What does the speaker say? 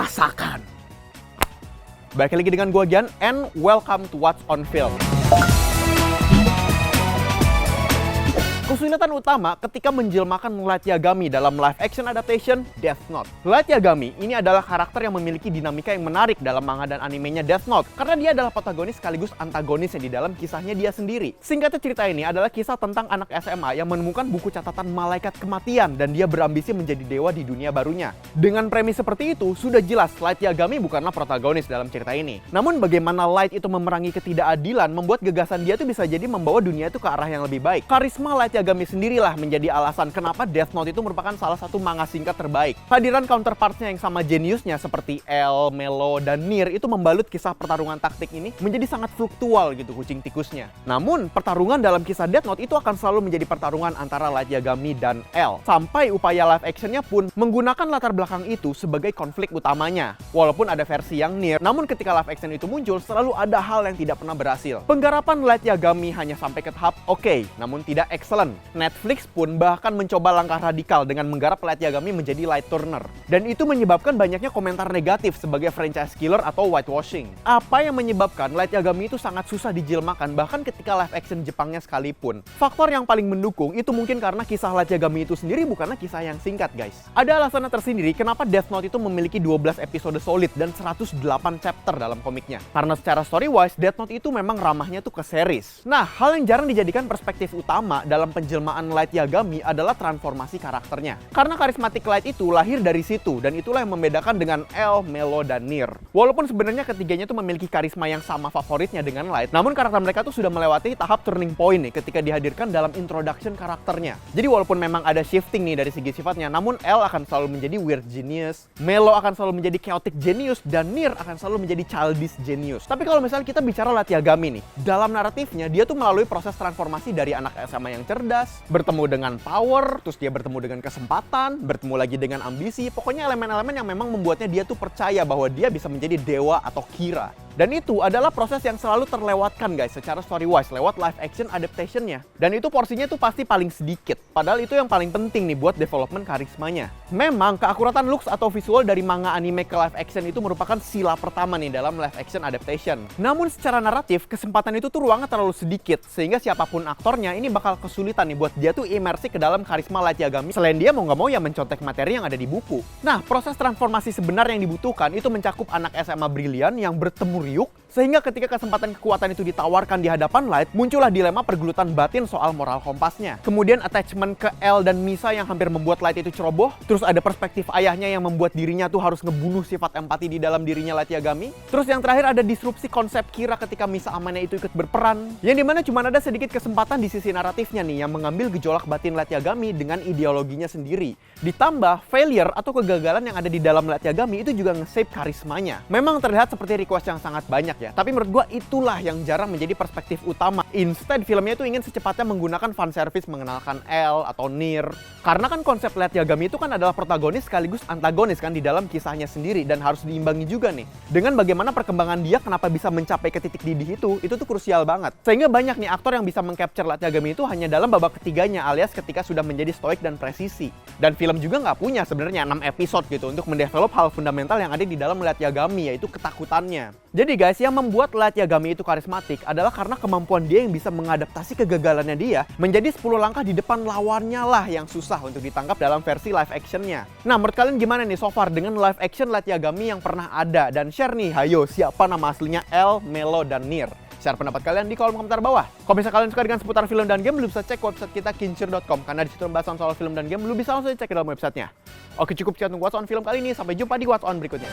rasakan. Balik lagi dengan gue Gian, and welcome to What's on Film. Kesulitan utama ketika menjelmakan Light Yagami dalam live action adaptation Death Note. Light Yagami ini adalah karakter yang memiliki dinamika yang menarik dalam manga dan animenya Death Note karena dia adalah protagonis sekaligus antagonis yang di dalam kisahnya dia sendiri. Singkatnya, cerita ini adalah kisah tentang anak SMA yang menemukan buku catatan malaikat kematian dan dia berambisi menjadi dewa di dunia barunya. Dengan premis seperti itu, sudah jelas Light Yagami bukanlah protagonis dalam cerita ini. Namun bagaimana Light itu memerangi ketidakadilan membuat gagasan dia tuh bisa jadi membawa dunia itu ke arah yang lebih baik. Karisma Light Yagami sendirilah menjadi alasan kenapa Death Note itu merupakan salah satu manga singkat terbaik. Kehadiran counterpartnya yang sama jeniusnya seperti L, Melo, dan Nier itu membalut kisah pertarungan taktik ini menjadi sangat fluktual gitu kucing tikusnya. Namun, pertarungan dalam kisah Death Note itu akan selalu menjadi pertarungan antara Light Yagami dan L. Sampai upaya live actionnya pun menggunakan latar belakang itu sebagai konflik utamanya. Walaupun ada versi yang Nier, namun ketika live action itu muncul, selalu ada hal yang tidak pernah berhasil. Penggarapan Light Yagami hanya sampai ke tahap oke, namun tidak excellent. Netflix pun bahkan mencoba langkah radikal dengan menggarap Light Yagami menjadi light turner. Dan itu menyebabkan banyaknya komentar negatif sebagai franchise killer atau whitewashing. Apa yang menyebabkan Light Yagami itu sangat susah dijelmakan bahkan ketika live action Jepangnya sekalipun. Faktor yang paling mendukung itu mungkin karena kisah Light Yagami itu sendiri bukanlah kisah yang singkat, guys. Ada alasannya tersendiri kenapa Death Note itu memiliki 12 episode solid dan 108 chapter dalam komiknya. Karena secara story-wise, Death Note itu memang ramahnya tuh ke series. Nah, hal yang jarang dijadikan perspektif utama dalam penjelmaan Light Yagami adalah transformasi karakternya. Karena karismatik Light itu lahir dari situ, dan itulah yang membedakan dengan L, Melo, dan Nier. Walaupun sebenarnya ketiganya tuh memiliki karisma yang sama favoritnya dengan Light, namun karakter mereka tuh sudah melewati tahap turning point nih ketika dihadirkan dalam introduction karakternya. Jadi walaupun memang ada shifting nih dari segi sifatnya, namun L akan selalu menjadi weird genius, Melo akan selalu menjadi chaotic genius, dan Nier akan selalu menjadi childish genius. Tapi kalau misalnya kita bicara Light Yagami nih, dalam naratifnya dia tuh melalui proses transformasi dari anak SMA yang cerdas, bertemu dengan power, terus dia bertemu dengan kesempatan, bertemu lagi dengan ambisi. Pokoknya elemen-elemen yang memang membuatnya dia tuh percaya bahwa dia bisa menjadi dewa atau kira. Dan itu adalah proses yang selalu terlewatkan, guys, secara story-wise lewat live action adaptation-nya. Dan itu porsinya tuh pasti paling sedikit. Padahal itu yang paling penting nih buat development karismanya. Memang keakuratan looks atau visual dari manga anime ke live action itu merupakan sila pertama nih dalam live action adaptation. Namun secara naratif, kesempatan itu tuh ruangnya terlalu sedikit. Sehingga siapapun aktornya ini bakal kesulitan nih buat dia tuh imersi ke dalam karisma Light Yagami. Selain dia mau nggak mau ya mencontek materi yang ada di buku. Nah, proses transformasi sebenarnya yang dibutuhkan itu mencakup anak SMA brilian yang bertemu Ryuk, sehingga ketika kesempatan kekuatan itu ditawarkan di hadapan Light, muncullah dilema pergelutan batin soal moral kompasnya. Kemudian attachment ke L dan Misa yang hampir membuat Light itu ceroboh. Terus ada perspektif ayahnya yang membuat dirinya tuh harus ngebunuh sifat empati di dalam dirinya Light Yagami. Terus yang terakhir ada disrupsi konsep Kira ketika Misa Amane itu ikut berperan. Yang dimana cuma ada sedikit kesempatan di sisi naratifnya nih yang mengambil gejolak batin Light Yagami dengan ideologinya sendiri. Ditambah failure atau kegagalan yang ada di dalam Light Yagami itu juga nge-shape karismanya. Memang terlihat seperti request yang sangat banyak ya, tapi menurut gua itulah yang jarang menjadi perspektif utama. Instead, filmnya itu ingin secepatnya menggunakan fanservice mengenalkan L atau Nier. Karena kan konsep Light Yagami itu kan adalah protagonis sekaligus antagonis kan di dalam kisahnya sendiri dan harus diimbangi juga nih. Dengan bagaimana perkembangan dia kenapa bisa mencapai ke titik didih itu tuh krusial banget. Sehingga banyak nih aktor yang bisa mengcapture Light Yagami itu hanya dalam babak ketiganya alias ketika sudah menjadi stoik dan presisi. Dan film juga nggak punya sebenarnya 6 episode gitu untuk mendevelop hal fundamental yang ada di dalam Light Yagami, yaitu ketakutannya. Jadi guys, yang membuat Light Yagami itu karismatik adalah karena kemampuan dia yang bisa mengadaptasi kegagalannya dia menjadi 10 langkah di depan lawannya lah yang susah untuk ditangkap dalam versi live actionnya. Nah, menurut kalian gimana nih so far dengan live action Light Yagami yang pernah ada? Dan share nih, hayo siapa nama aslinya L, Melo, dan Nier? Share pendapat kalian di kolom komentar bawah. Kalau misalnya kalian suka dengan seputar film dan game, lu bisa cek website kita kincir.com karena di situ pembahasan soal film dan game lu bisa langsung cek di dalam websitenya. Oke, cukup sekian untuk What's on Film kali ini. Sampai jumpa di What's on berikutnya.